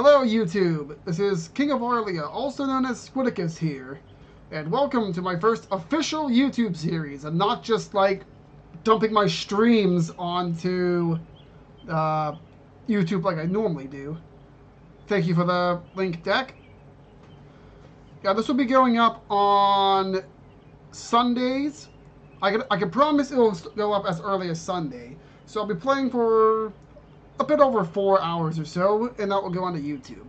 Hello YouTube, this is King of Arlia, also known as Squidicus here, and welcome to my first official YouTube series, and not just like dumping my streams onto YouTube like I normally do. Thank you for the link, deck. Yeah, this will be going up on Sundays. I can promise it will go up as early as Sunday, so I'll be playing for a bit over 4 hours or so, and that will go onto YouTube.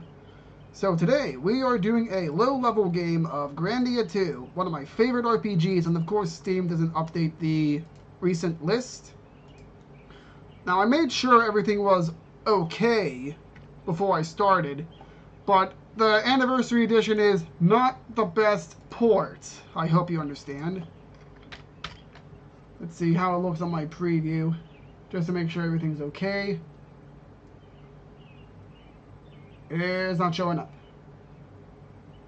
So today, we are doing a low-level game of Grandia 2, one of my favorite RPGs, and of course Steam doesn't update the recent list. Now, I made sure everything was okay before I started, but the Anniversary Edition is not the best port. I hope you understand. Let's see how it looks on my preview, just to make sure everything's okay. It is not showing up.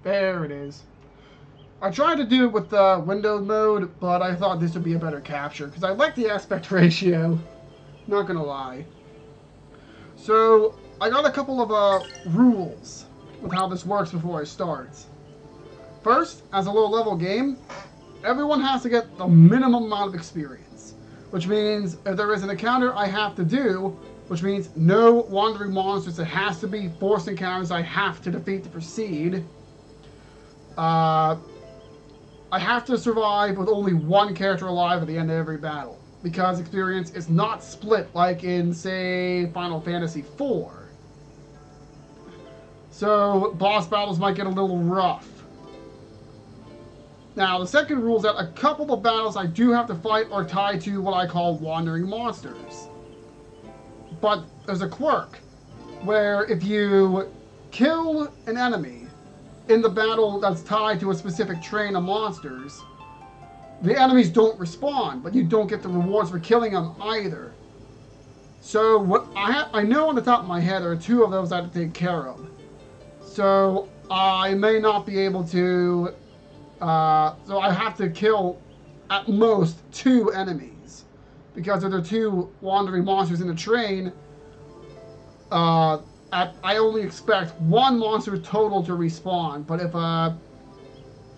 There it is. I tried to do it with the Windows mode, but I thought this would be a better capture, because I like the aspect ratio. Not gonna lie. So, I got a couple of rules with how this works before I start. First, as a low-level game, everyone has to get the minimum amount of experience. Which means, if there is an encounter I have to do, which means no wandering monsters, it has to be forced encounters I have to defeat to proceed. I have to survive with only one character alive at the end of every battle, because experience is not split like in, say, Final Fantasy IV. So, boss battles might get a little rough. Now, the second rule is that a couple of battles I do have to fight are tied to what I call wandering monsters. But there's a quirk, where if you kill an enemy in the battle that's tied to a specific train of monsters, the enemies don't respawn, but you don't get the rewards for killing them either. So what I know on the top of my head there are two of those I have to take care of. So I may not be able to, so I have to kill at most 2 enemies. Because if there are 2 wandering monsters in the train, I only expect 1 monster total to respawn. But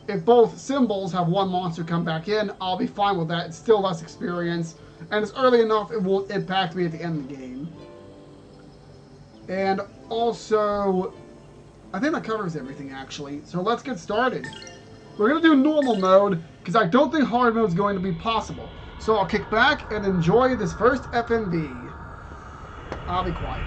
if both symbols have 1 monster come back in, I'll be fine with that. It's still less experience, and it's early enough it won't impact me at the end of the game. And also, I think that covers everything actually. So let's get started. We're gonna do normal mode because I don't think hard mode is going to be possible. So I'll kick back and enjoy this first FMV. I'll be quiet.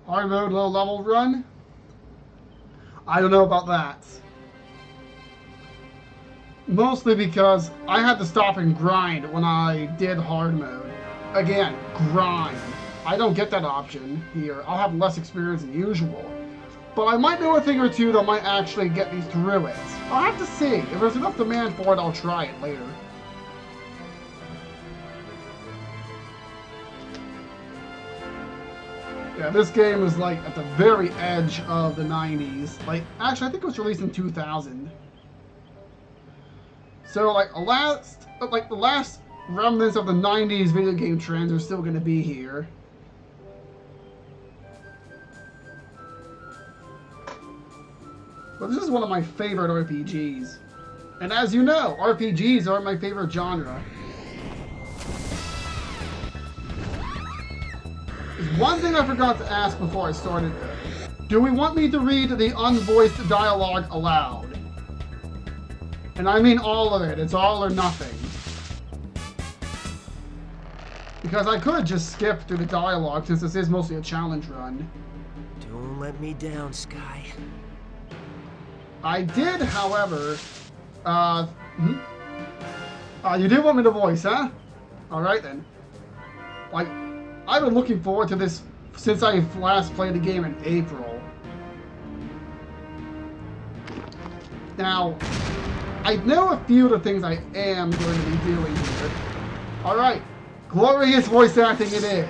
Hard mode, low level run? I don't know about that. Mostly because I had to stop and grind when I did hard mode. Again, grind. I don't get that option here. I'll have less experience than usual. But I might know a thing or two that might actually get me through it. I'll have to see. If there's enough demand for it, I'll try it later. Yeah, this game is like at the very edge of the 90s. Like, actually, I think it was released in 2000. So, like, the last remnants of the 90s video game trends are still going to be here. But this is one of my favorite RPGs. And as you know, RPGs are my favorite genre. There's one thing I forgot to ask before I started. Do we want me to read the unvoiced dialogue aloud? And I mean all of it. It's all or nothing. Because I could just skip through the dialogue since this is mostly a challenge run. Don't let me down, Sky. I did, however, you did want me to voice, huh? Alright then. Like, I've been looking forward to this since I last played the game in April. Now, I know a few of the things I am going to be doing here. Alright, glorious voice acting it is.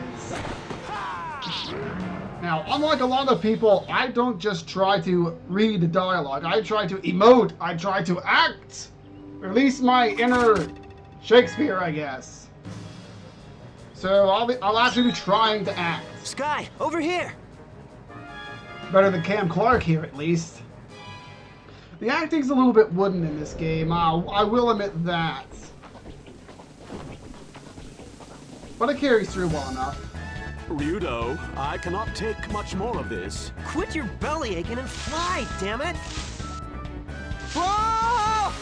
Now, unlike a lot of people, I don't just try to read the dialogue. I try to emote. I try to act. Release my inner Shakespeare, I guess. So I'll actually be trying to act. Sky, over here. Better than Cam Clark here, at least. The acting's a little bit wooden in this game. I will admit that. But it carries through well enough. Ryudo, I cannot take much more of this. Quit your belly aching and fly, damn it! Whoa!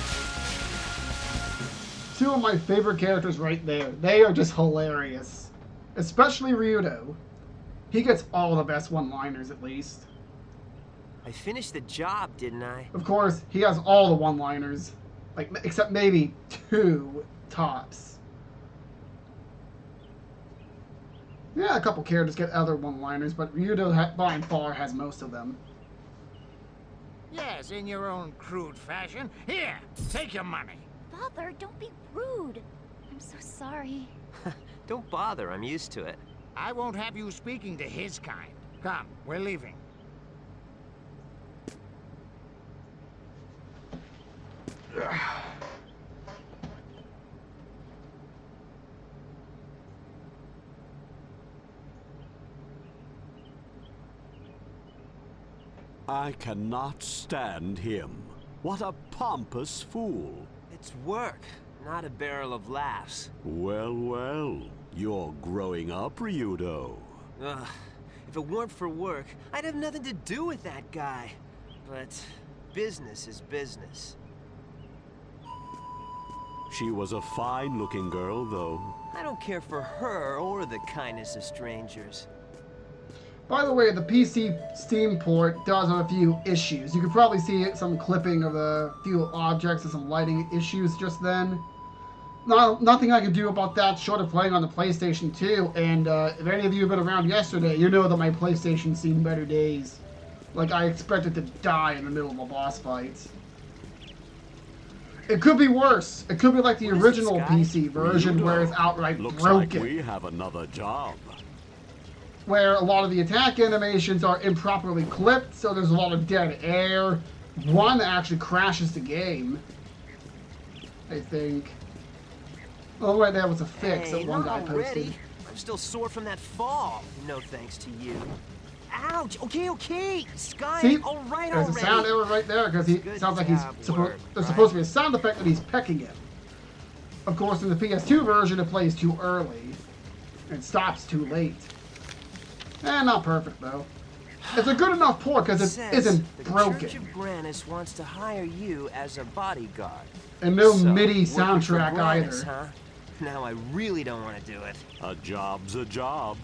Two of my favorite characters right there. They are just hilarious. Especially Ryudo. He gets all the best one-liners, at least. I finished the job, didn't I? Of course, he has all the one-liners. Like, except maybe 2 tops. Yeah, a couple characters get other one-liners, but Ryudo by far has most of them. Yes, in your own crude fashion. Here, take your money. Father, don't be rude. I'm so sorry. Don't bother, I'm used to it. I won't have you speaking to his kind. Come, we're leaving. I cannot stand him. What a pompous fool. It's work, not a barrel of laughs. Well, well, you're growing up, Ryudo. Ugh, if it weren't for work, I'd have nothing to do with that guy. But business is business. She was a fine-looking girl, though. I don't care for her or the kindness of strangers. By the way, the PC Steam port does have a few issues. You could probably see some clipping of a few objects and some lighting issues just then. Nothing I can do about that short of playing on the PlayStation 2, and if any of you have been around yesterday, you know that my PlayStation's seen better days. Like, I expected to die in the middle of a boss fight. It could be worse. It could be like the original PC version where it's outright Looks broken. like we have another job. Where a lot of the attack animations are improperly clipped, so there's a lot of dead air. One actually crashes the game, I think. Oh, right there was a fix that one guy posted. I'm still sore from that fall. No thanks to you. Ouch! Okay, Sky. See, All right there's already. a sound error right there because he Good sounds like he's job, there's supposed to be a sound effect that he's pecking him. Of course, in the PS2 version, it plays too early and stops too late. Not perfect though. It's a good enough port because it isn't broken. The Church of Granis wants to hire you as a bodyguard. And no So, MIDI working for soundtrack Granis, either. huh? Now I really don't want to do it. A job's a job,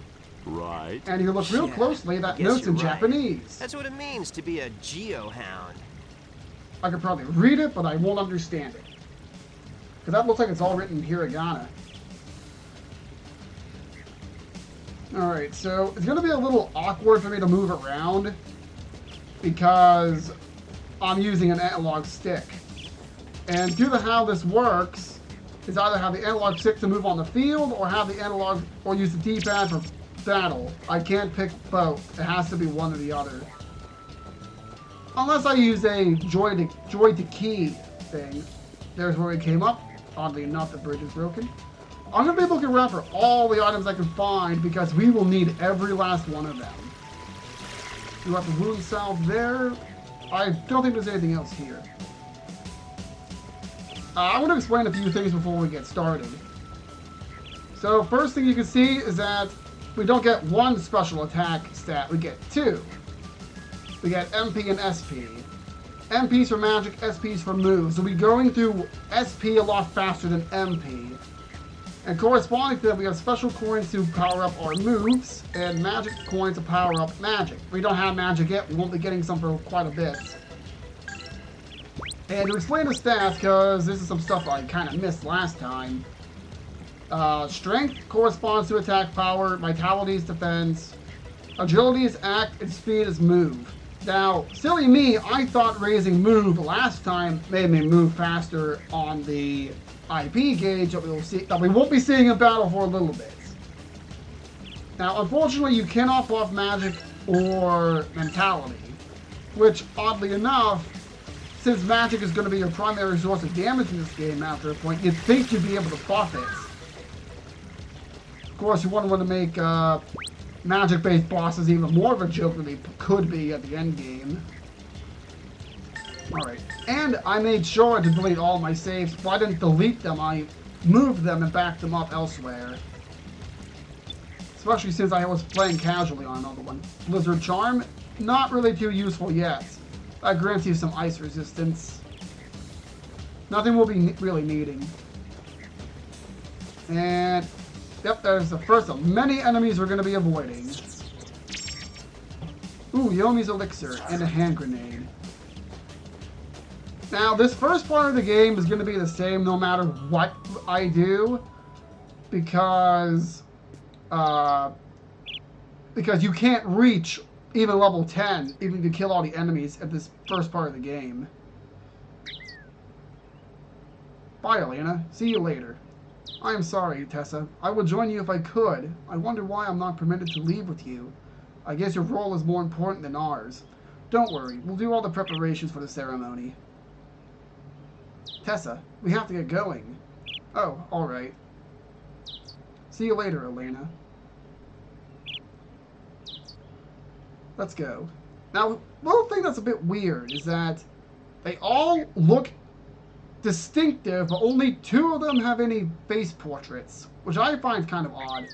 right? And if you look real Yeah, closely, that guess note's in you're right. Japanese. That's what it means to be a geohound. I could probably read it, but I won't understand it. Because that looks like it's all written in hiragana. Alright, so it's going to be a little awkward for me to move around because I'm using an analog stick. And due to how this works, is either have the analog stick to move on the field, or have the analog, or use the D-pad for battle. I can't pick both. It has to be one or the other. Unless I use a joy to key thing. There's where it came up. Oddly enough, the bridge is broken. I'm going to be looking around for all the items I can find, because we will need every last one of them. We have the wound salve there. I don't think there's anything else here. I want to explain a few things before we get started. So, first thing you can see is that we don't get one special attack stat, we get two. We get MP and SP. MP's for magic, SP's for moves. So we'll be going through SP a lot faster than MP. And corresponding to that, we have special coins to power up our moves, and magic coins to power up magic. If we don't have magic yet, we won't be getting some for quite a bit. And to explain the stats, because this is some stuff I kind of missed last time. Strength corresponds to attack power, vitality is defense, agility is act, and speed is move. Now, silly me, I thought raising move last time made me move faster on the IP gauge that we won't be seeing in battle for a little bit. Now, unfortunately, you cannot buff magic or mentality, which, oddly enough, since magic is going to be your primary source of damage in this game after a point, you'd think you'd be able to buff it. Of course, you wouldn't want to make magic-based bosses even more of a joke than they could be at the end game. Alright, and I made sure to delete all my saves. If I didn't delete them, I moved them and backed them up elsewhere. Especially since I was playing casually on another one. Blizzard Charm, not really too useful yet. That grants you some ice resistance. Nothing we'll be really needing. And, yep, there's the first of many enemies we're going to be avoiding. Ooh, Yomi's Elixir and a hand grenade. Now, this first part of the game is going to be the same no matter what I do, because you can't reach even level 10, even if you kill all the enemies at this first part of the game. Bye, Elena. See you later. I am sorry, Tessa. I would join you if I could. I wonder why I'm not permitted to leave with you. I guess your role is more important than ours. Don't worry, we'll do all the preparations for the ceremony. Tessa, we have to get going. Oh, alright. See you later, Elena. Let's go. Now, one thing that's a bit weird is that they all look distinctive, but only two of them have any face portraits, which I find kind of odd.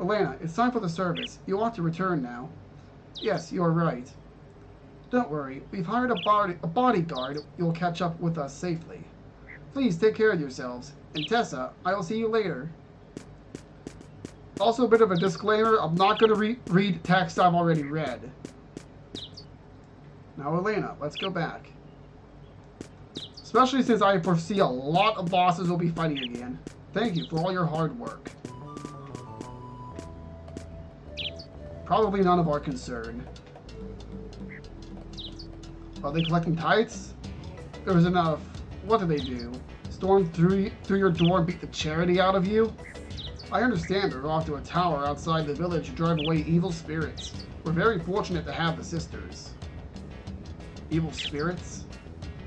Elena, it's time for the service. You ought to return now. Yes, you're right. Don't worry, we've hired a bodyguard. You'll catch up with us safely. Please take care of yourselves. And Tessa, I will see you later. Also, a bit of a disclaimer, I'm not going to read text I've already read. Now, Elena, let's go back. Especially since I foresee a lot of bosses will be fighting again. Thank you for all your hard work. Probably none of our concern. Are they collecting tithes? There was enough. What do they do? Storm through your door and beat the charity out of you? I understand they're off to a tower outside the village to drive away evil spirits. We're very fortunate to have the sisters. Evil spirits?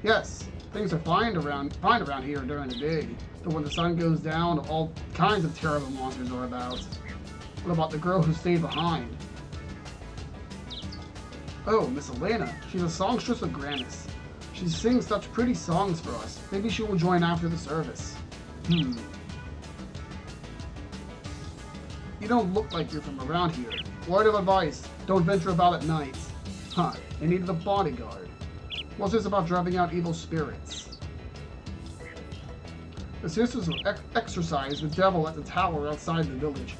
Yes, things are fine around here during the day. But when the sun goes down, all kinds of terrible monsters are about. What about the girl who stayed behind? Oh, Miss Elena. She's a songstress of Granis. She sings such pretty songs for us. Maybe she will join after the service. You don't look like you're from around here. Word of advice, don't venture about at night. Huh, they needed a bodyguard. What's this about driving out evil spirits? The sisters will exorcise the devil at the tower outside the village.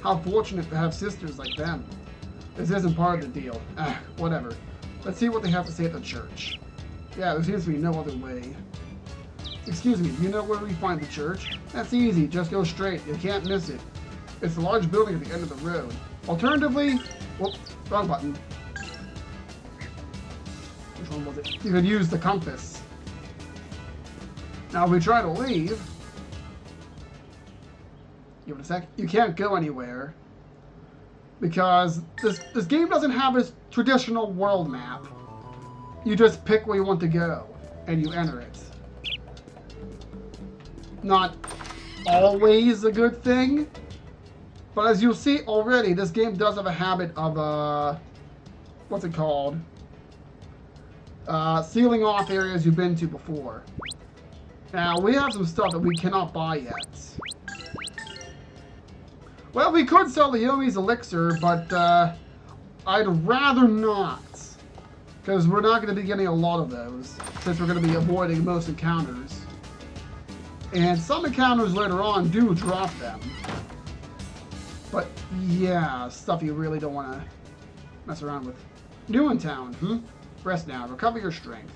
How fortunate to have sisters like them. This isn't part of the deal. Whatever. Let's see what they have to say at the church. Yeah, there seems to be no other way. Excuse me, do you know where we find the church? That's easy, just go straight. You can't miss it. It's a large building at the end of the road. Alternatively, whoop, wrong button. Which one was it? You could use the compass. Now, if we try to leave, give it a sec, you can't go anywhere because this game doesn't have a traditional world map. You just pick where you want to go and you enter it. Not always a good thing, but as you'll see already, this game does have a habit of, what's it called? Sealing off areas you've been to before. Now, we have some stuff that we cannot buy yet. Well, we could sell the Yomi's elixir, but I'd rather not. Because we're not going to be getting a lot of those, since we're going to be avoiding most encounters. And some encounters later on do drop them. But yeah, stuff you really don't want to mess around with. New in town, Rest now, recover your strength.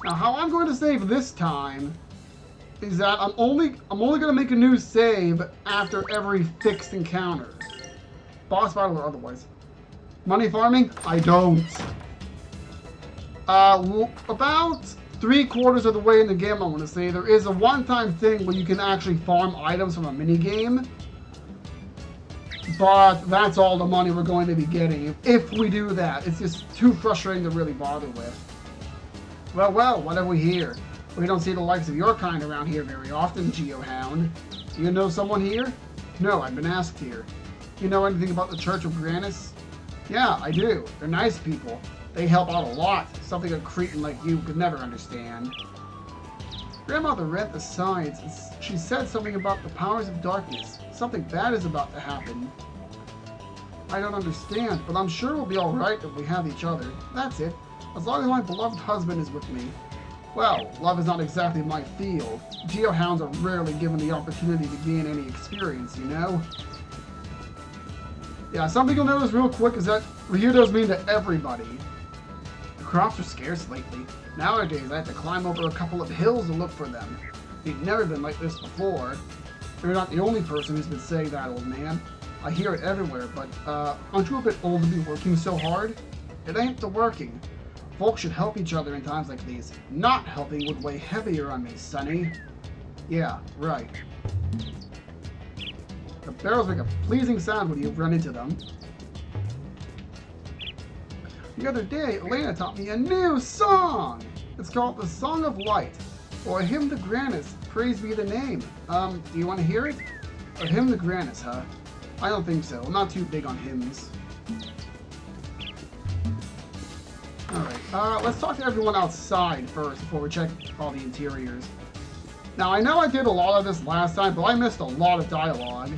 Now, how I'm going to save this time is that I'm only going to make a new save after every fixed encounter. Boss battle or otherwise. Money farming? I don't. About 3/4 of the way in the game, I want to say, there is a one-time thing where you can actually farm items from a mini-game. But that's all the money we're going to be getting if we do that. It's just too frustrating to really bother with. Well, what have we here? We don't see the likes of your kind around here very often, Geohound. Do you know someone here? No, I've been asked here. You know anything about the Church of Grandia? Yeah, I do. They're nice people. They help out a lot. Something a cretin like you could never understand. Grandmother read the signs. She said something about the powers of darkness. Something bad is about to happen. I don't understand, but I'm sure we'll be alright if we have each other. That's it. As long as my beloved husband is with me. Well, love is not exactly my field. Geohounds are rarely given the opportunity to gain any experience, you know? Yeah, something you'll notice real quick is that Ryudos mean to everybody. The crops are scarce lately. Nowadays, I have to climb over a couple of hills to look for them. They've never been like this before. You're not the only person who's been saying that, old man. I hear it everywhere, but, aren't you a bit old to be working so hard? It ain't the working. Folks should help each other in times like these. Not helping would weigh heavier on me, sonny. Yeah, right. The barrels make a pleasing sound when you run into them. The other day, Elena taught me a new song! It's called The Song of Light, or A Hymn to Grandia, praise be the name. Do you want to hear it? A Hymn to Grandia, huh? I don't think so. I'm not too big on hymns. Alright, let's talk to everyone outside first before we check all the interiors. Now, I know I did a lot of this last time, but I missed a lot of dialogue.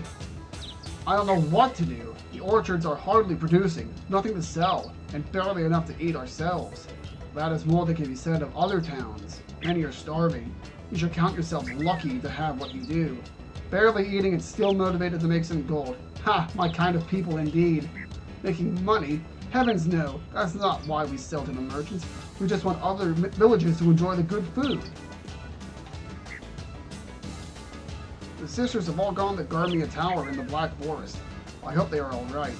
I don't know what to do. The orchards are hardly producing, nothing to sell, and barely enough to eat ourselves. That is more than can be said of other towns. Many are starving. You should count yourselves lucky to have what you do. Barely eating and still motivated to make some gold. Ha, my kind of people indeed. Making money? Heavens no, that's not why we sell to the merchants. We just want other villagers to enjoy the good food. The sisters have all gone to Grandia Tower in the Black Forest. I hope they are alright.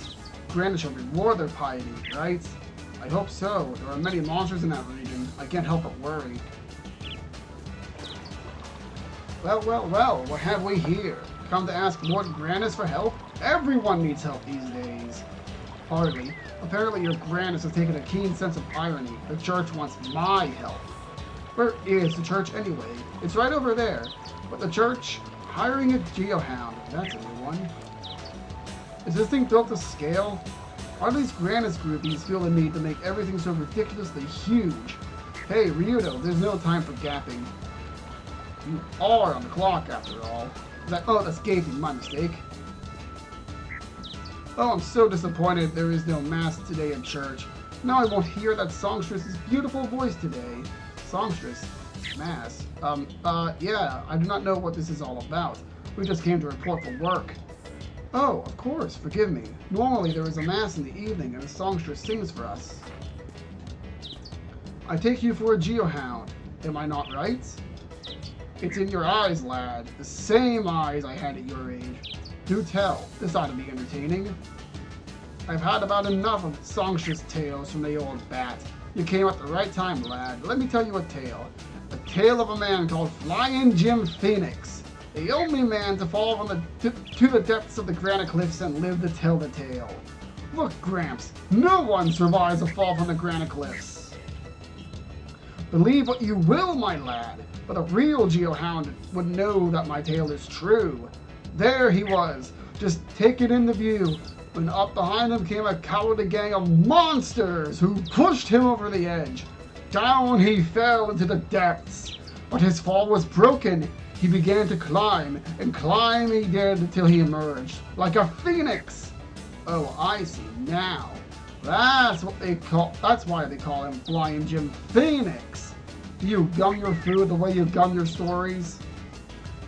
Grandia shall reward their piety, right? I hope so. There are many monsters in that region. I can't help but worry. Well, what have we here? Come to ask Lord Grandia for help? Everyone needs help these days. Hardly. Apparently your Grandia has taken a keen sense of irony. The church wants my help. Where is the church anyway? It's right over there. But the church, hiring a Geohound. That's a new one. Is this thing built to scale? Why do these Grandia groupies feel the need to make everything so ridiculously huge? Hey, Ryudo, there's no time for gapping. You are on the clock, after all. Oh, that's gaping, my mistake. Oh, I'm so disappointed there is no mass today in church. Now I won't hear that songstress's beautiful voice today. Songstress? Mass? Yeah, I do not know what this is all about. We just came to report for work. Oh, of course, forgive me. Normally there is a mass in the evening and a songstress sings for us. I take you for a Geohound. Am I not right? It's in your eyes, lad. The same eyes I had at your age. Do tell. This ought to be entertaining. I've had about enough of songstress tales from the old bat. You came at the right time, lad. Let me tell you a tale. A tale of a man called Flying Jim Phoenix, the only man to fall to the depths of the granite cliffs and live to tell the tale. Look, Gramps, no one survives a fall from the granite cliffs. Believe what you will, my lad, but a real geohound would know that my tale is true. There he was, just taking in the view, when up behind him came a cowardly gang of monsters who pushed him over the edge. Down he fell into the depths, but his fall was broken. He began to climb, and climb he did till he emerged, like a phoenix. Oh, I see now. That's why they call him Flying Jim Phoenix. Do you gum your food the way you gum your stories?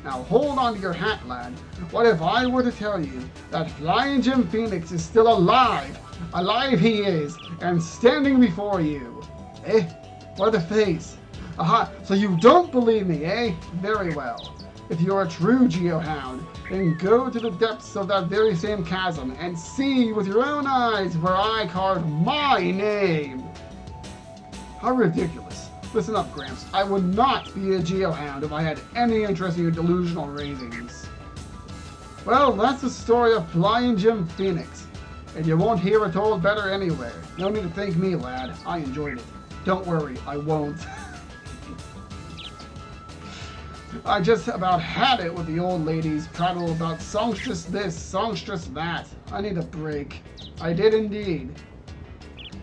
Now hold on to your hat, lad. What if I were to tell you that Flying Jim Phoenix is still alive? Alive he is, and standing before you. Eh? What a face. Aha, so you don't believe me, eh? Very well. If you're a true geohound, then go to the depths of that very same chasm and see with your own eyes where I carved my name. How ridiculous. Listen up, Gramps. I would not be a geohound if I had any interest in your delusional ravings. Well, that's the story of Flying Jim Phoenix, and you won't hear it told better anywhere. No need to thank me, lad. I enjoyed it. Don't worry, I won't. I just about had it with the old ladies prattle about songstress this, songstress that. I need a break. I did indeed.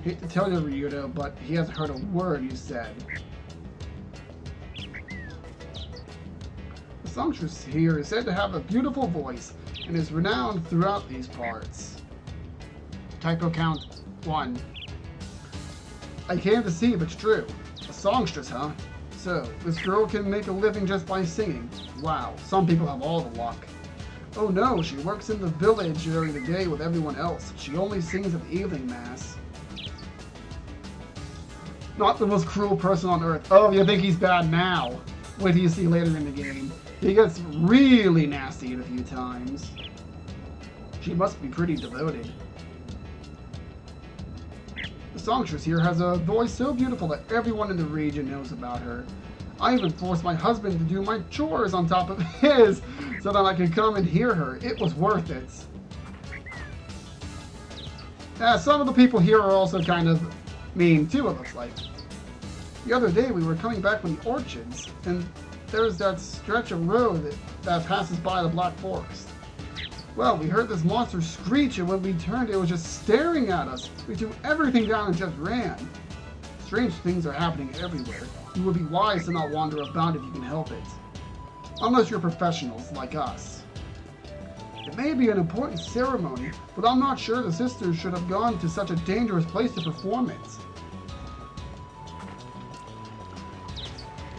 Hate to tell you, Ryudo, but he hasn't heard a word you said. The songstress here is said to have a beautiful voice and is renowned throughout these parts. Typo count 1. I came to see if it's true. A songstress, huh? So, this girl can make a living just by singing. Wow, some people have all the luck. Oh no, she works in the village during the day with everyone else. She only sings at the evening mass. Not the most cruel person on earth. Oh, you think he's bad now? Wait till you see later in the game. He gets really nasty a few times. She must be pretty devoted. The songstress here has a voice so beautiful that everyone in the region knows about her. I even forced my husband to do my chores on top of his so that I could come and hear her. It was worth it. Some of the people here are also kind of mean too, it looks like. The other day we were coming back from the orchards, and there's that stretch of road that passes by the Black Forest. Well, we heard this monster screech, and when we turned, it was just staring at us. We threw everything down and just ran. Strange things are happening everywhere. You would be wise to not wander about if you can help it. Unless you're professionals like us. It may be an important ceremony, but I'm not sure the sisters should have gone to such a dangerous place to perform it.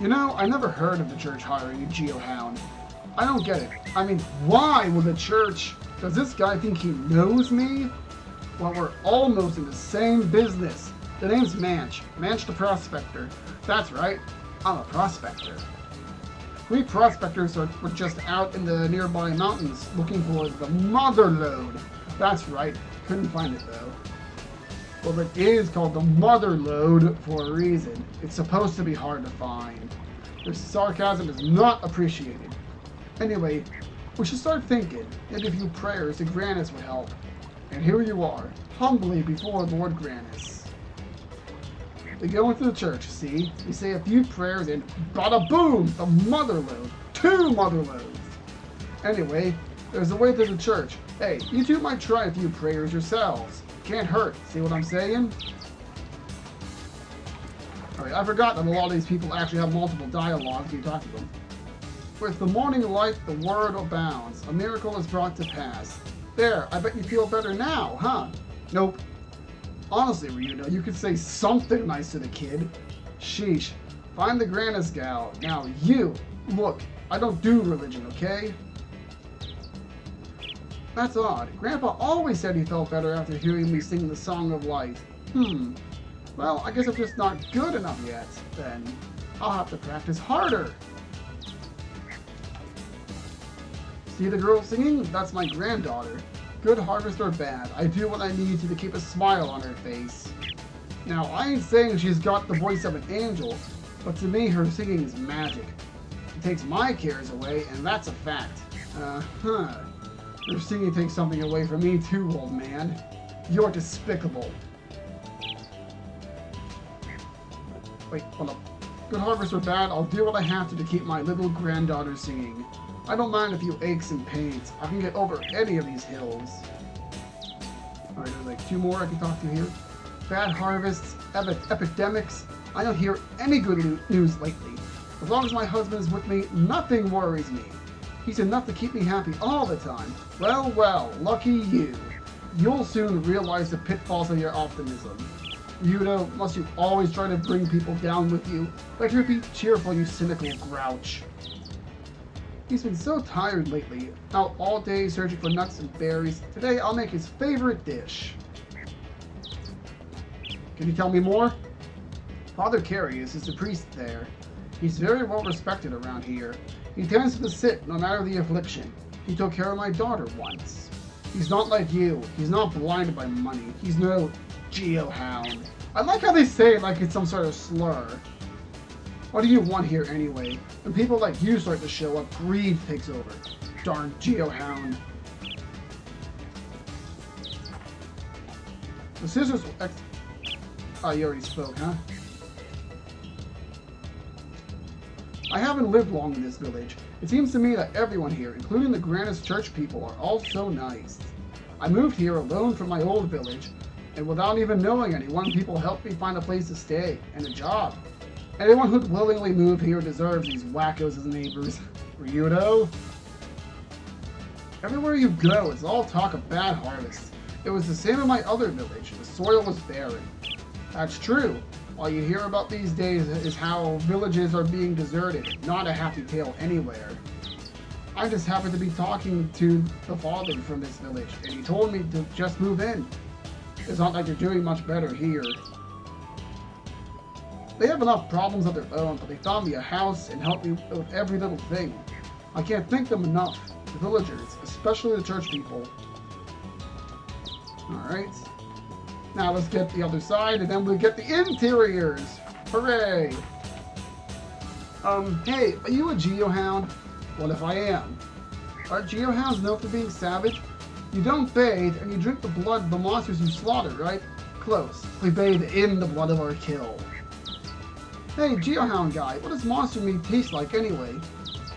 You know, I never heard of the church hiring a geohound. I don't get it. I mean, why would the church... Does this guy think he knows me? Well, we're almost in the same business. The name's Manch. Manch the Prospector. That's right. I'm a prospector. We prospectors were just out in the nearby mountains looking for the mother lode. That's right. Couldn't find it, though. Well, it is called the mother lode for a reason. It's supposed to be hard to find. Their sarcasm is not appreciated. Anyway, we should start thinking. Maybe a few prayers to Grannis would help. And here you are, humbly before Lord Grannis. We go into the church, see? We say a few prayers and bada boom! The mother lode. 2 mother loads! Anyway, there's a way to the church. Hey, you two might try a few prayers yourselves. Can't hurt, see what I'm saying? Alright, I forgot that a lot of these people actually have multiple dialogues when you talk to them. With the morning light, the word abounds. A miracle is brought to pass. There, I bet you feel better now, huh? Nope. Honestly, Ryudo, you could say something nice to the kid. Sheesh. Find the Grannis gal. Now you, look, I don't do religion, okay? That's odd. Grandpa always said he felt better after hearing me sing the Song of Light. Well, I guess I'm just not good enough yet, then. I'll have to practice harder. See the girl singing? That's my granddaughter. Good harvest or bad, I do what I need to keep a smile on her face. Now, I ain't saying she's got the voice of an angel, But to me, her singing is magic. It takes my cares away, and that's a fact. Her singing takes something away from me too, old man. You're despicable. Wait, hold up. Good harvest or bad, I'll do what I have to keep my little granddaughter singing. I don't mind a few aches and pains. I can get over any of these hills. Alright, there's like 2 more I can talk to here. Bad harvests, epidemics. I don't hear any good news lately. As long as my husband is with me, nothing worries me. He's enough to keep me happy all the time. Well, well, lucky you. You'll soon realize the pitfalls of your optimism. Ryudo, must you always try to bring people down with you? Better be cheerful, you cynical grouch. He's been so tired lately, out all day searching for nuts and berries. Today I'll make his favorite dish. Can you tell me more? Father Carius is the priest there. He's very well respected around here. He tends to the sick, no matter the affliction. He took care of my daughter once. He's not like you. He's not blinded by money. He's no geohound. I like how they say it like it's some sort of slur. What do you want here anyway? When people like you start to show up, greed takes over. Darn geohound. The scissors will Oh, you already spoke, huh? I haven't lived long in this village. It seems to me that everyone here, including the Grandis church people, are all so nice. I moved here alone from my old village, and without even knowing anyone, people helped me find a place to stay and a job. Anyone who'd willingly move here deserves these wackos as neighbors. Ryudo? Everywhere you go, it's all talk of bad harvests. It was the same in my other village. The soil was barren. That's true. All you hear about these days is how villages are being deserted. Not a happy tale anywhere. I just happened to be talking to the father from this village, and he told me to just move in. It's not like they're doing much better here. They have enough problems of their own, but they found me a house and helped me with every little thing. I can't thank them enough. The villagers, especially the church people. Alright. Now let's get the other side, and then we'll get the interiors. Hooray! Hey, are you a geohound? What if I am? Are geohounds known for being savage? You don't bathe, and you drink the blood of the monsters you slaughter, right? Close. We bathe in the blood of our kill. Hey, geohound guy, what does monster meat taste like anyway?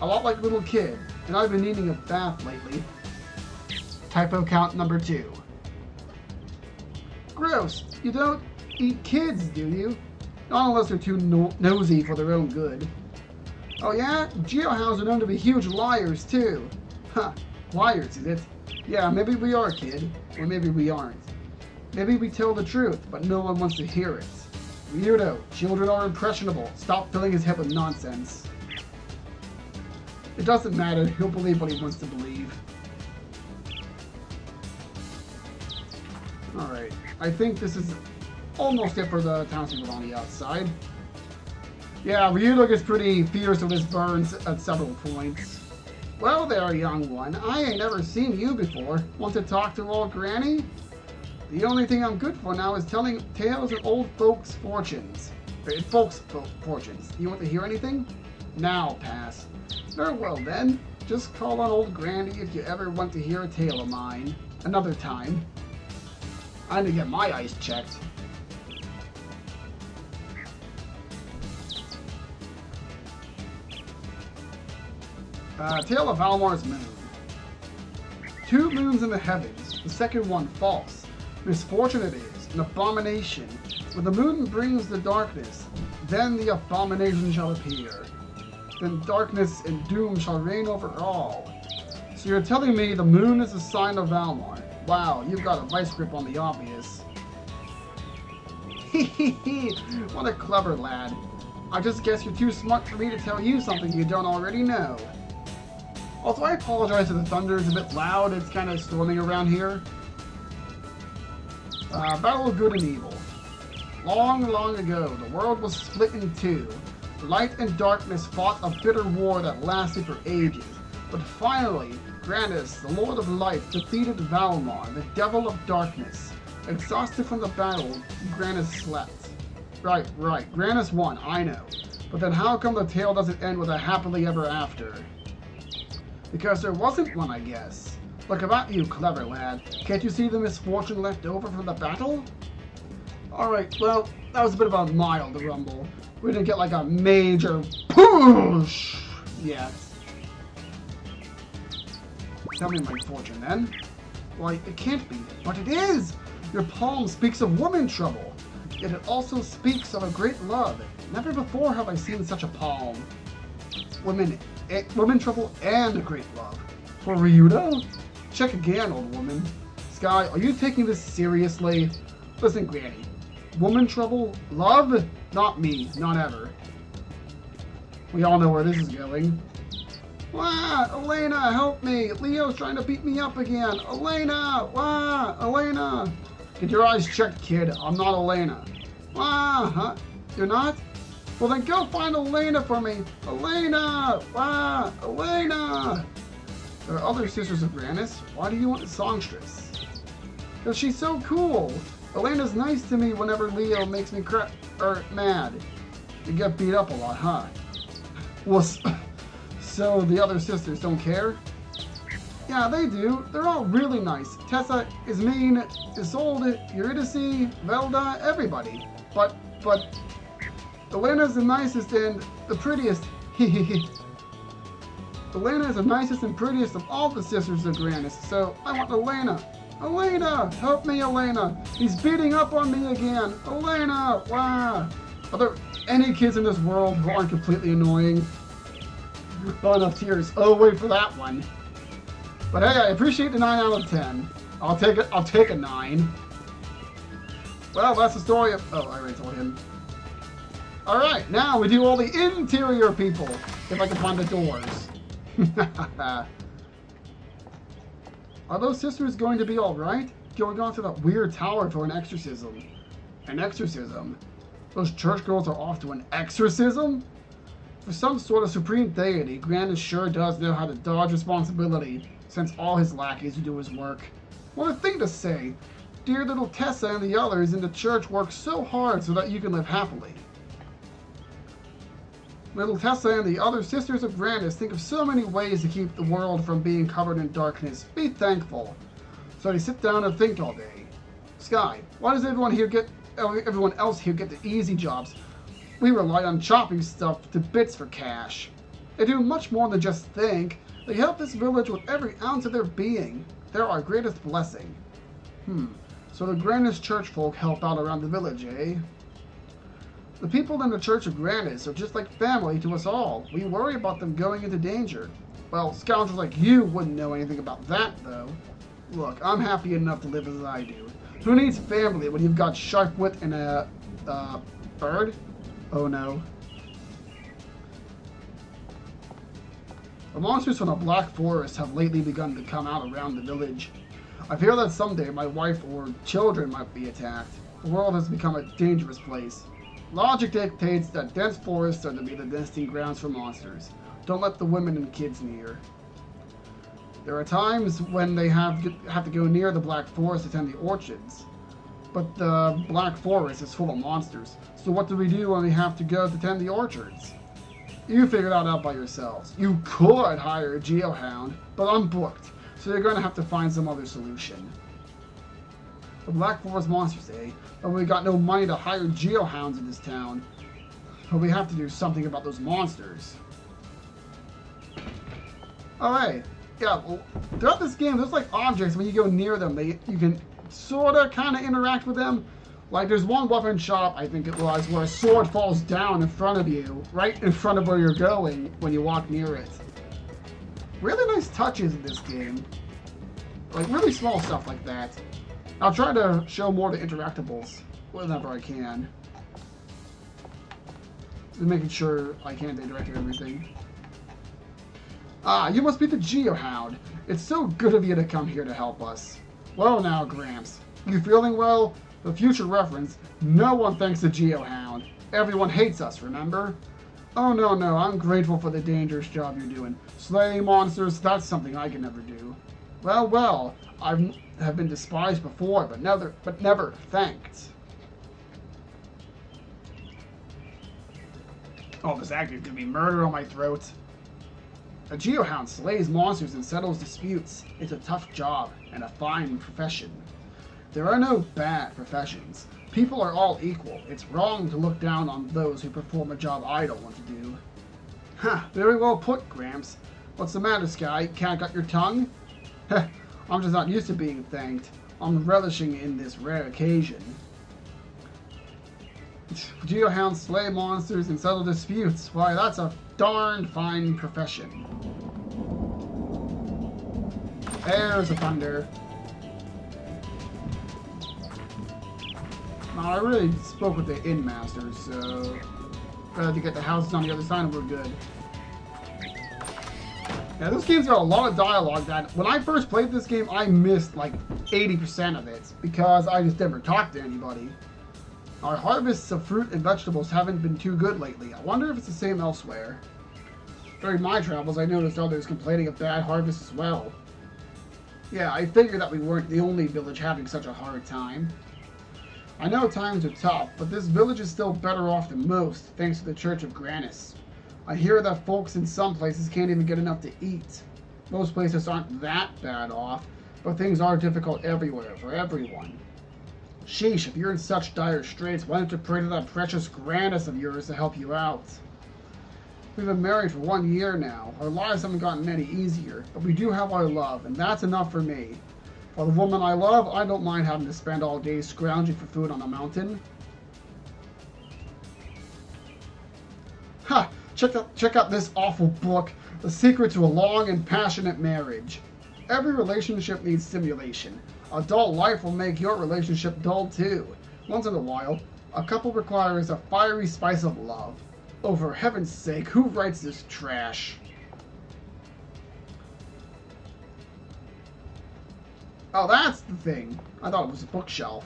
A lot like a little kid, and I've been needing a bath lately. Typo count number 2. Gross. You don't eat kids, do you? Not unless they're too nosy for their own good. Oh yeah? Geohounds are known to be huge liars, too. Huh. Liars, is it? Yeah, maybe we are, kid. Or maybe we aren't. Maybe we tell the truth, but no one wants to hear it. Weirdo. Children are impressionable. Stop filling his head with nonsense. It doesn't matter. He'll believe what he wants to believe. Alright. I think this is almost it for the townspeople on the outside. Yeah, Ryudo gets pretty fierce with his burns at several points. Well there, young one. I ain't never seen you before. Want to talk to old Granny? The only thing I'm good for now is telling tales of old folks' fortunes. Fortunes. You want to hear anything? Now, pass. Very well then. Just call on old Granny if you ever want to hear a tale of mine. Another time. I need to get my ice checked. Tale of Valmar's moon. 2 moons in the heavens. The second one false. Misfortune it is, an abomination. When the moon brings the darkness, then the abomination shall appear. Then darkness and doom shall reign over all. So you're telling me the moon is a sign of Valmar. Wow, you've got a vice grip on the obvious. Hehehe, what a clever lad. I just guess you're too smart for me to tell you something you don't already know. Also, I apologize if the thunder is a bit loud. It's kind of storming around here. Battle of Good and Evil. Long, long ago, the world was split in 2. Light and darkness fought a bitter war that lasted for ages. But finally, Grandis, the Lord of Light, defeated Valmar, the Devil of Darkness. Exhausted from the battle, Grandis slept. Right, Grandis won, I know. But then how come the tale doesn't end with a happily ever after? Because there wasn't one, I guess. Look about you, clever lad. Can't you see the misfortune left over from the battle? Alright, well, that was a bit of a mild rumble. We didn't get like a major push yet. Tell me my fortune then. Why, it can't be, but it is! Your palm speaks of woman trouble, yet it also speaks of a great love. Never before have I seen such a palm. Women trouble and a great love. For Ryuta? Check again, old woman. Sky, are you taking this seriously? Listen, Granny. Woman trouble? Love? Not me. Not ever. We all know where this is going. Wah! Elena, help me! Leo's trying to beat me up again! Elena! Wah! Elena! Get your eyes checked, kid. I'm not Elena. Wah! Huh? You're not? Well then go find Elena for me! Elena! Wah! Elena! There are other sisters of Grannis. Why do you want a songstress? Because she's so cool! Elena's nice to me whenever Leo makes me mad. You get beat up a lot, huh? Well, so the other sisters don't care? Yeah, they do. They're all really nice. Tessa is mean, Isolde, Eurydice, Velda, everybody. But Elena's the nicest and the prettiest. Elena is the nicest and prettiest of all the sisters of Grannis, so I want Elena. Elena! Help me, Elena! He's beating up on me again! Elena! Wow! Are there any kids in this world who aren't completely annoying? Not enough tears. Oh, wait for that one. But hey, I appreciate the 9 out of 10. I'll take a 9. Well, that's the story of... Oh, I already told him. Alright, now we do all the interior people. If I can find the doors. Are those sisters going to be alright? Going on to that weird tower for an exorcism. An exorcism? Those church girls are off to an exorcism? For some sort of supreme deity, Grandia sure does know how to dodge responsibility, since all his lackeys do his work. What a thing to say! Dear little Tessa and the others in the church work so hard so that you can live happily. Little Tessa and the other sisters of Grandis think of so many ways to keep the world from being covered in darkness. Be thankful. So they sit down and think all day. Sky, why does everyone else here get the easy jobs? We rely on chopping stuff to bits for cash. They do much more than just think. They help this village with every ounce of their being. They're our greatest blessing. So the Grandis church folk help out around the village, eh? The people in the Church of Grandis are just like family to us all. We worry about them going into danger. Well, scoundrels like you wouldn't know anything about that, though. Look, I'm happy enough to live as I do. Who needs family when you've got sharp wit and a, bird? Oh no. The monsters from the Black Forest have lately begun to come out around the village. I fear that someday my wife or children might be attacked. The world has become a dangerous place. Logic dictates that dense forests are to be the nesting grounds for monsters. Don't let the women and kids near. There are times when they have to go near the Black Forest to tend the orchards. But the Black Forest is full of monsters. So what do we do when we have to go to tend the orchards? You figure that out by yourselves. You could hire a geohound, but I'm booked. So you're going to have to find some other solution. The Black Forest monsters, eh? But we got no money to hire geohounds in this town. But we have to do something about those monsters. Alright. Yeah, well, throughout this game, there's like objects, when you go near them, you can sort of kind of interact with them. Like there's one weapon shop, I think it was, where a sword falls down in front of you, right in front of where you're going when you walk near it. Really nice touches in this game. Like really small stuff like that. I'll try to show more of the interactables whenever I can. Just making sure I can't interact with everything. Ah, you must be the Geohound. It's so good of you to come here to help us. Well now, Gramps. You feeling well? For future reference, no one thanks the Geohound. Everyone hates us, remember? Oh no, I'm grateful for the dangerous job you're doing. Slaying monsters, that's something I can never do. Well, I have been despised before, but never thanked. Oh, this actor's gonna be murder on my throat. A geohound slays monsters and settles disputes. It's a tough job and a fine profession. There are no bad professions. People are all equal. It's wrong to look down on those who perform a job I don't want to do. Ha! Very well put, Gramps. What's the matter, Sky? Can't got your tongue? Heh, I'm just not used to being thanked. I'm relishing in this rare occasion. Geohounds slay monsters and settle disputes. Why, that's a darn fine profession. There's a thunder. Now, I really spoke with the inn masters, so to get the houses on the other side and we're good. Yeah, this game's got a lot of dialogue that when I first played this game, I missed like 80% of it because I just never talked to anybody. Our harvests of fruit and vegetables haven't been too good lately. I wonder if it's the same elsewhere. During my travels, I noticed others complaining of bad harvests as well. Yeah, I figured that we weren't the only village having such a hard time. I know times are tough, but this village is still better off than most, thanks to the Church of Granis. I hear that folks in some places can't even get enough to eat. Most places aren't that bad off, but things are difficult everywhere, for everyone. Sheesh, if you're in such dire straits, why don't you pray to that precious Granis of yours to help you out? We've been married for 1 year now. Our lives haven't gotten any easier, but we do have our love, and that's enough for me. For the woman I love, I don't mind having to spend all day scrounging for food on the mountain. Ha! Check out this awful book, The Secret to a Long and Passionate Marriage. Every relationship needs stimulation. A dull life will make your relationship dull too. Once in a while, a couple requires a fiery spice of love. Oh, for heaven's sake, who writes this trash? Oh, that's the thing. I thought it was a bookshelf.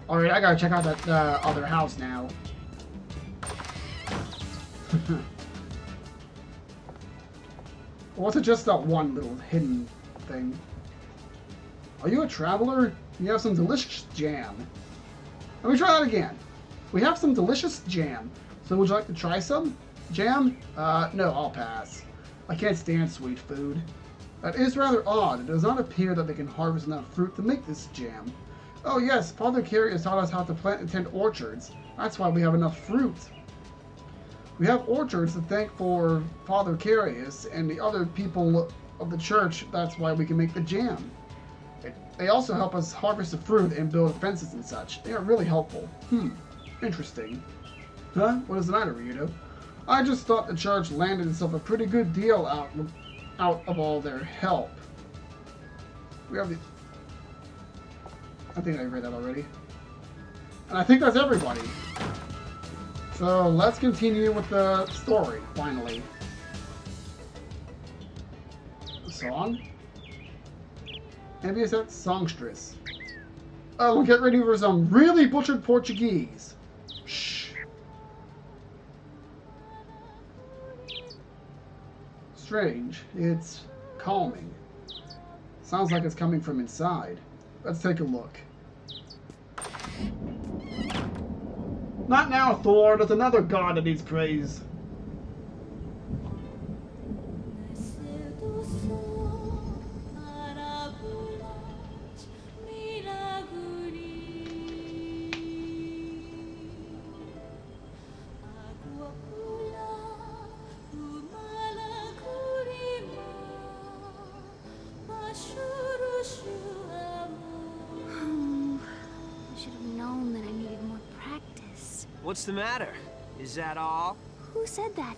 Alright, I gotta check out that other house now. Or was it just that one little hidden thing? Are you a traveler? You have some delicious jam. Let me try that again. We have some delicious jam. So would you like to try some? Jam? No, I'll pass. I can't stand sweet food. That is rather odd. It does not appear that they can harvest enough fruit to make this jam. Oh yes, Father Carey has taught us how to plant and tend orchards. That's why we have enough fruit. We have orchards to thank for Father Carius and the other people of the church. That's why we can make the jam. They also help us harvest the fruit and build fences and such. They are really helpful. Interesting. Huh? What is the matter, Ryudo? I just thought the church landed itself a pretty good deal out of all their help. We have the... I think I read that already. And I think that's everybody. So let's continue with the story, finally. The song? Maybe it's that songstress. Oh, we'll get ready for some really butchered Portuguese. Shh. Strange. It's calming. Sounds like it's coming from inside. Let's take a look. Not now, Thor. There's another god that needs praise. What's the matter? Is that all? Who said that?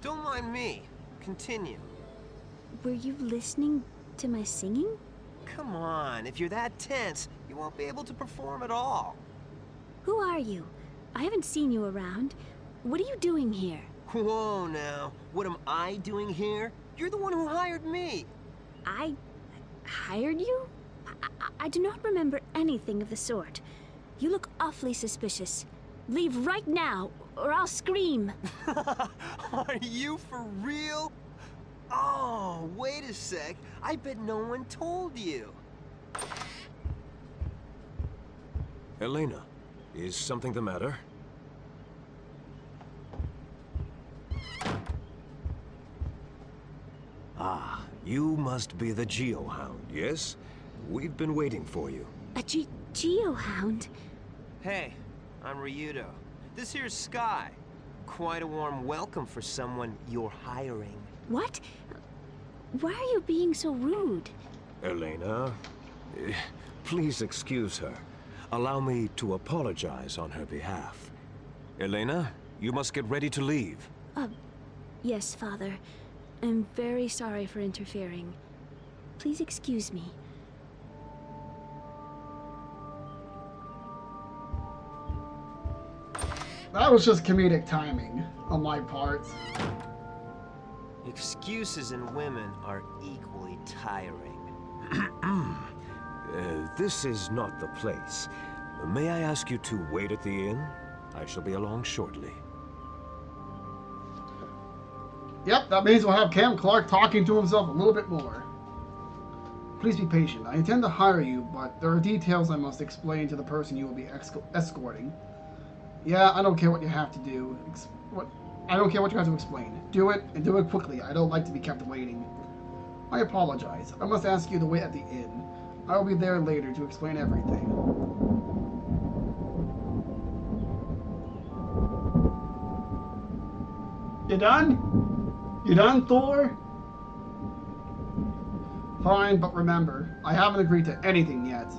Don't mind me. Continue. Were you listening to my singing? Come on, if you're that tense, you won't be able to perform at all. Who are you? I haven't seen you around. What are you doing here? Whoa now, what am I doing here? You're the one who hired me. I hired you? I do not remember anything of the sort. You look awfully suspicious. Leave right now, or I'll scream. Are you for real? Oh, wait a sec. I bet no one told you. Elena, is something the matter? Ah, you must be the Geohound, yes? We've been waiting for you. A Geohound? Hey, I'm Ryudo. This here's Sky. Quite a warm welcome for someone you're hiring. What? Why are you being so rude? Elena, please excuse her. Allow me to apologize on her behalf. Elena, you must get ready to leave. Yes, Father. I'm very sorry for interfering. Please excuse me. That was just comedic timing on my part. Excuses in women are equally tiring. This is not the place. May I ask you to wait at the inn? I shall be along shortly. Yep, that means we'll have Cam Clark talking to himself a little bit more. Please be patient. I intend to hire you, but there are details I must explain to the person you will be escorting. Yeah, I don't care what you have to do. I don't care what you have to explain. Do it, and do it quickly. I don't like to be kept waiting. I apologize. I must ask you to wait at the inn. I will be there later to explain everything. You done? You done, Thor? Fine, but remember, I haven't agreed to anything yet.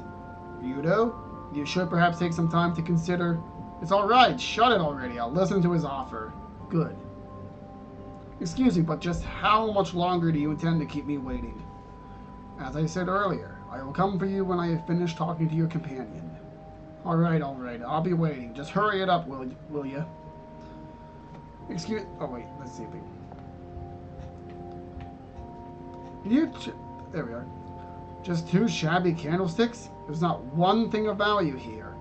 Ryudo, you should perhaps take some time to consider. It's alright, shut it already. I'll listen to his offer. Good. Excuse me, but just how much longer do you intend to keep me waiting? As I said earlier, I will come for you when I have finished talking to your companion. Alright, I'll be waiting. Just hurry it up, will you? Oh wait, let's see if there we are. Just 2 shabby candlesticks? There's not one thing of value here.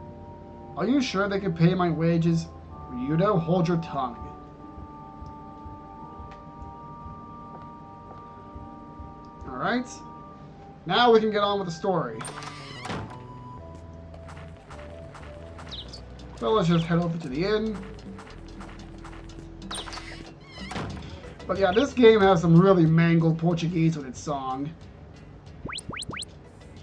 Are you sure they can pay my wages? Ryudo, hold your tongue. Alright. Now we can get on with the story. So let's just head over to the inn. But yeah, this game has some really mangled Portuguese with its song.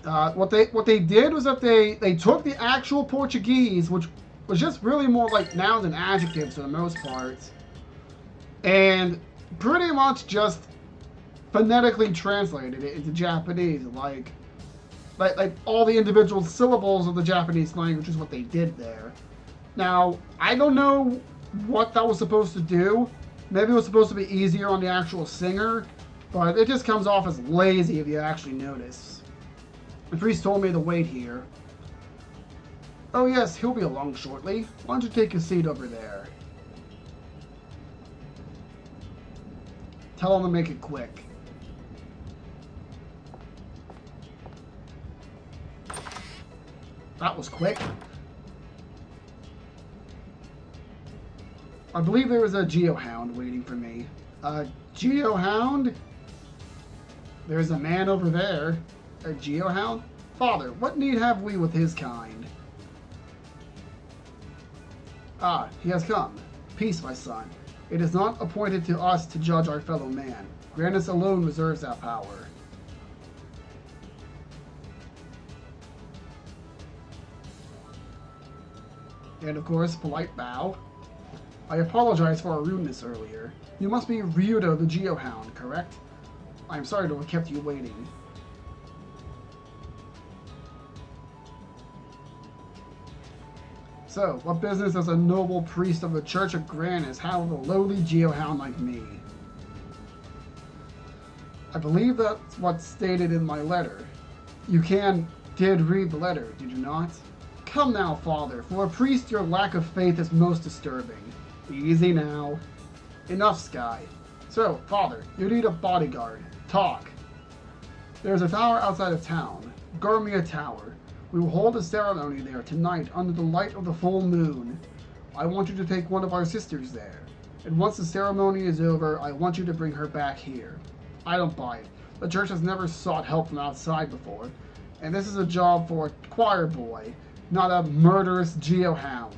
What they did was that they took the actual Portuguese, which was just really more like nouns and adjectives for the most part, and pretty much just phonetically translated it into Japanese, like all the individual syllables of the Japanese language is what they did there. Now, I don't know what that was supposed to do. Maybe it was supposed to be easier on the actual singer, but it just comes off as lazy if you actually notice. The priest told me to wait here. Oh yes, he'll be along shortly. Why don't you take a seat over there? Tell him to make it quick. That was quick. I believe there was a Geohound waiting for me. Geohound? There's a man over there. A Geohound? Father, what need have we with his kind? Ah, he has come. Peace, my son. It is not appointed to us to judge our fellow man. Grandis alone reserves that power. And of course, polite bow. I apologize for our rudeness earlier. You must be Ryudo the Geohound, correct? I am sorry to have kept you waiting. So, what business does a noble priest of the Church of Grandia have with a lowly Geohound like me? I believe that's what's stated in my letter. You did read the letter, did you not? Come now, Father. For a priest, your lack of faith is most disturbing. Easy now. Enough, Sky. So, Father, you need a bodyguard. Talk. There's a tower outside of town. Gurmia Tower. We will hold a ceremony there tonight under the light of the full moon. I want you to take one of our sisters there. And once the ceremony is over, I want you to bring her back here. I don't buy it. The church has never sought help from outside before. And this is a job for a choir boy. not a murderous geohound.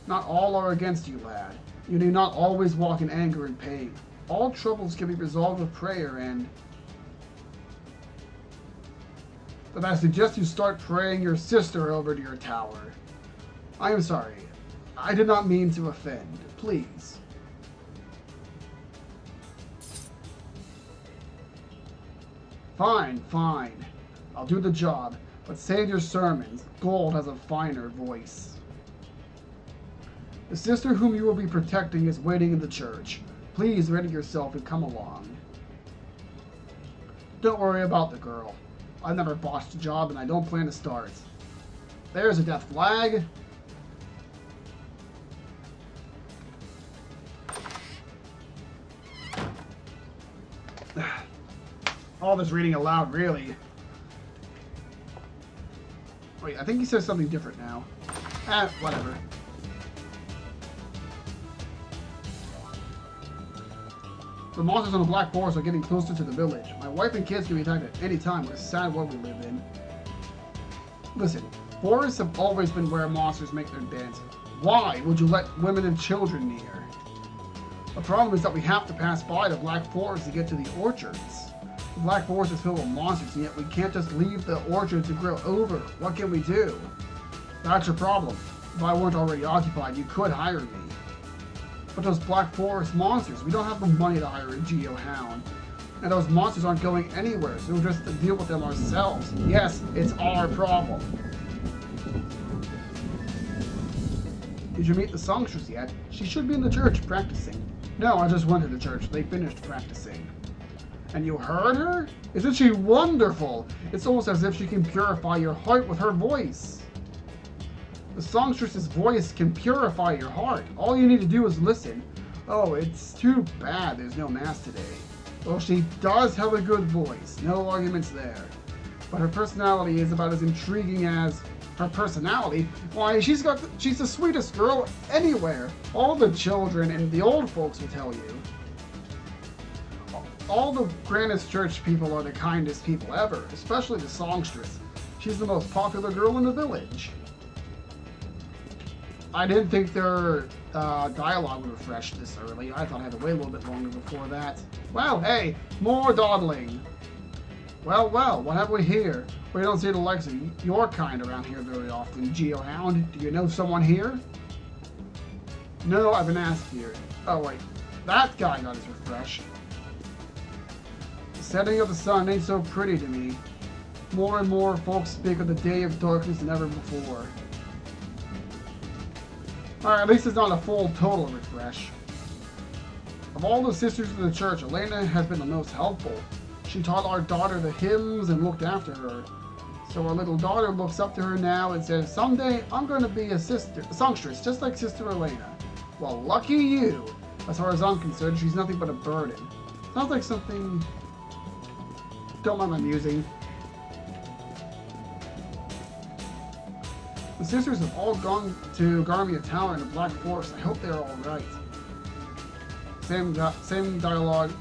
Not all are against you, lad. You do not always walk in anger and pain. All troubles can be resolved with prayer and... But I suggest you start praying your sister over to your tower. I am sorry. I did not mean to offend. Please. Fine, fine. I'll do the job, but save your sermons. Gold has a finer voice. The sister whom you will be protecting is waiting in the church. Please ready yourself and come along. Don't worry about the girl. I've never botched a job and I don't plan to start. There's a death flag. All this reading aloud, really. Wait, I think he says something different now. Whatever. The monsters on the Black Forest are getting closer to the village. My wife and kids can be attacked at any time. What a sad world we live in. Listen, forests have always been where monsters make their dens. Why would you let women and children near? The problem is that we have to pass by the Black Forest to get to the orchards. The Black Forest is filled with monsters, and yet we can't just leave the orchards to grow over. What can we do? That's your problem. If I weren't already occupied, you could hire me. But those Black Forest monsters, we don't have the money to hire a geohound. And those monsters aren't going anywhere, so we'll just have to deal with them ourselves. Yes, it's our problem. Did you meet the songstress yet? She should be in the church practicing. No, I just went to the church. They finished practicing. And you heard her? Isn't she wonderful? It's almost as if she can purify your heart with her voice. The songstress's voice can purify your heart. All you need to do is listen. Oh, it's too bad there's no mass today. Well, she does have a good voice. No arguments there. But her personality is about as intriguing as her personality. Why, she's the sweetest girl anywhere. All the children and the old folks will tell you. All the Grandest Church people are the kindest people ever, especially the songstress. She's the most popular girl in the village. I didn't think their dialogue would refresh this early. I thought I had to wait a little bit longer before that. Well, hey, more dawdling. Well, what have we here? We don't see the likes of your kind around here very often, Geohound. Do you know someone here? No, I've been asked here. Oh, wait. That guy got his refresh. The setting of the sun ain't so pretty to me. More and more folks speak of the day of darkness than ever before. Alright, at least it's not a full total refresh. Of all the sisters in the church, Elena has been the most helpful. She taught our daughter the hymns and looked after her. So our little daughter looks up to her now and says, someday I'm going to be a songstress, just like Sister Elena. Well, lucky you. As far as I'm concerned, she's nothing but a burden. Sounds like something... Don't mind my musing. The sisters have all gone to Grandia Tower in the Black Forest. I hope they're all right. Same dialogue.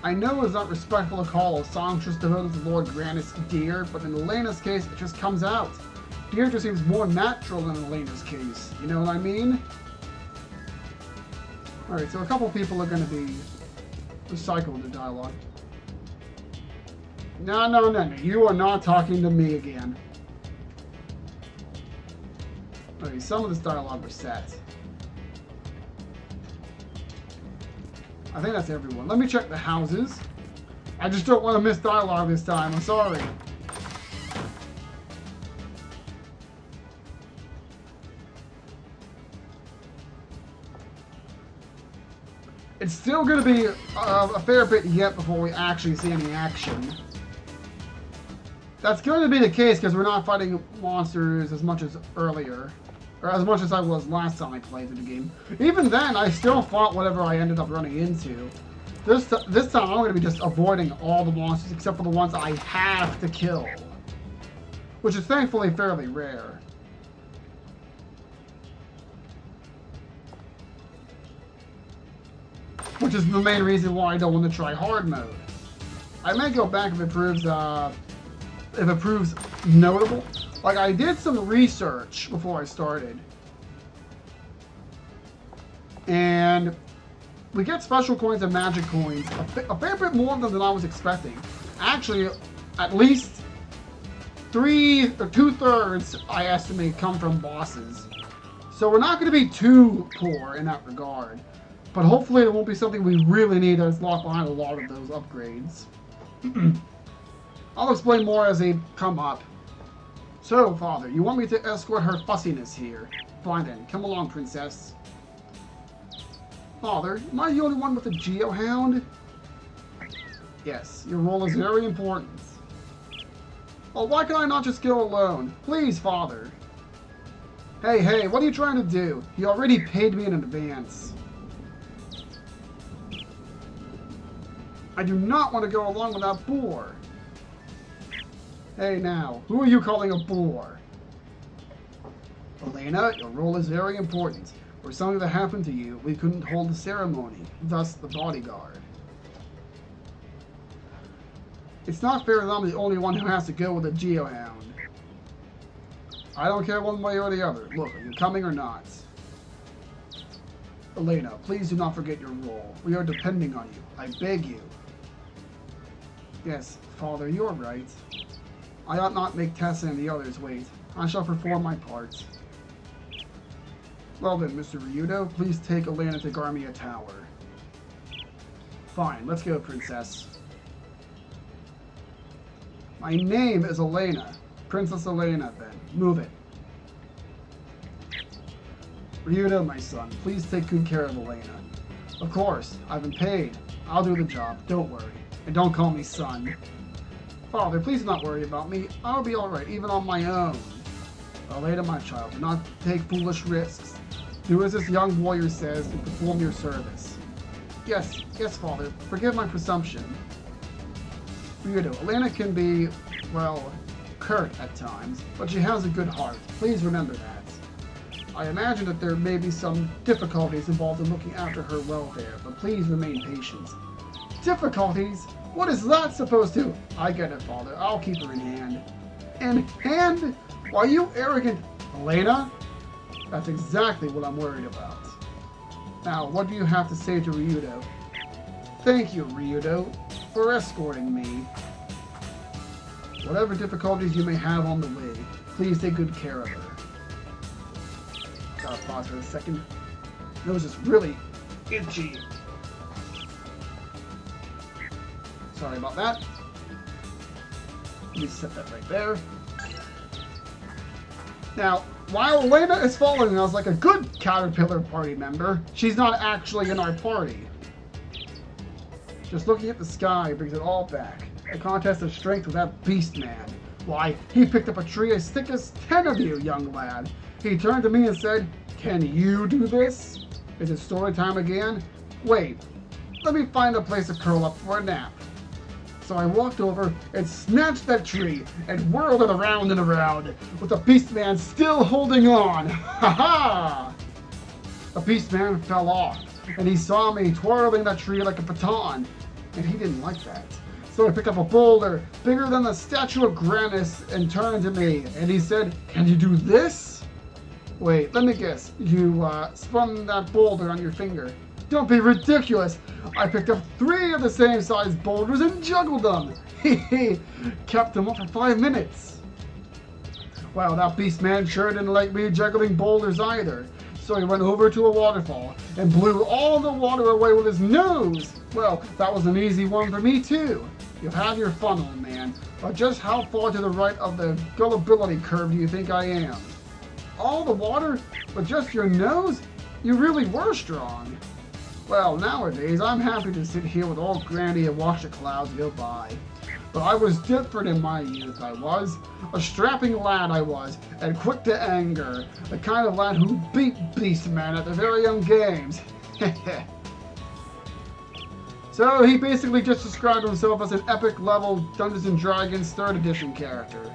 I know it's not respectful to call a songstress devoted to Lord Grannis dear, but in Elena's case, it just comes out. Dear just seems more natural than Elena's case. You know what I mean? Alright, so a couple people are going to be recycled the dialogue. No. You are not talking to me again. Okay, some of this dialogue was set. I think that's everyone. Let me check the houses. I just don't want to miss dialogue this time. I'm sorry. It's still going to be a fair bit yet before we actually see any action. That's going to be the case because we're not fighting monsters as much as earlier. Or as much as I was last time I played through the game. Even then, I still fought whatever I ended up running into. This time, I'm going to be just avoiding all the monsters except for the ones I have to kill. Which is thankfully fairly rare. Which is the main reason why I don't want to try hard mode. I may go back if it proves notable. Like, I did some research before I started. And we get special coins and magic coins a fair bit more than I was expecting. Actually, at least 2/3, I estimate, come from bosses. So we're not going to be too poor in that regard. But hopefully it won't be something we really need that's locked behind a lot of those upgrades. I'll explain more as they come up. So, Father, you want me to escort her fussiness here? Fine then, come along, Princess. Father, am I the only one with a geohound? Yes, your role is very important. Well, why can I not just go alone? Please, Father. Hey, what are you trying to do? You already paid me in advance. I do not want to go along with that boor. Hey now, who are you calling a boor? Elena, your role is very important. For something that happened to you, we couldn't hold the ceremony, thus the bodyguard. It's not fair that I'm the only one who has to go with a geohound. I don't care one way or the other. Look, are you coming or not? Elena, please do not forget your role. We are depending on you. I beg you. Yes, Father, you are right. I ought not make Tessa and the others wait. I shall perform my part. Well then, Mr. Ryudo, please take Elena to Grandia Tower. Fine, let's go, Princess. My name is Elena. Princess Elena, then. Move it. Ryudo, my son, please take good care of Elena. Of course, I've been paid. I'll do the job, don't worry. And don't call me son. Father, please do not worry about me. I'll be alright, even on my own. Elena, my child, do not take foolish risks. Do as this young warrior says and perform your service. Yes, Father. Forgive my presumption. Ryudo, Elena can be, well, curt at times, but she has a good heart. Please remember that. I imagine that there may be some difficulties involved in looking after her welfare, but please remain patient. Difficulties? What is that supposed to? I get it, Father. I'll keep her in hand. In hand? Why, you arrogant... Elena? That's exactly what I'm worried about. Now, what do you have to say to Ryudo? Thank you, Ryudo, for escorting me. Whatever difficulties you may have on the way, please take good care of her. Gotta pause for a second. Nose is really itchy. Sorry about that. Let me set that right there. Now, while Elena is following us like a good Caterpillar party member, she's not actually in our party. Just looking at the sky brings it all back. A contest of strength with that beast man. Why, he picked up a tree as thick as 10 of you, young lad. He turned to me and said, "Can you do this? Is it story time again? Wait, let me find a place to curl up for a nap." So I walked over and snatched that tree and whirled it around and around, with the beast man still holding on. Ha ha! The beast man fell off, and he saw me twirling that tree like a baton, and he didn't like that. So he picked up a boulder bigger than the statue of Granus and turned to me, and he said, "Can you do this?" Wait, let me guess. You spun that boulder on your finger. Don't be ridiculous! I picked up 3 of the same size boulders and juggled them! He kept them up for 5 minutes! Well, that beast man sure didn't like me juggling boulders either. So he went over to a waterfall and blew all the water away with his nose! Well, that was an easy one for me too. You have your fun, old man, but just how far to the right of the gullibility curve do you think I am? All the water with just your nose? You really were strong. Well, nowadays, I'm happy to sit here with old Grandia and watch the clouds go by. But I was different in my youth, I was. A strapping lad I was, and quick to anger. The kind of lad who beat Beastman at the very young games. So he basically just described himself as an epic level Dungeons & Dragons 3rd edition character.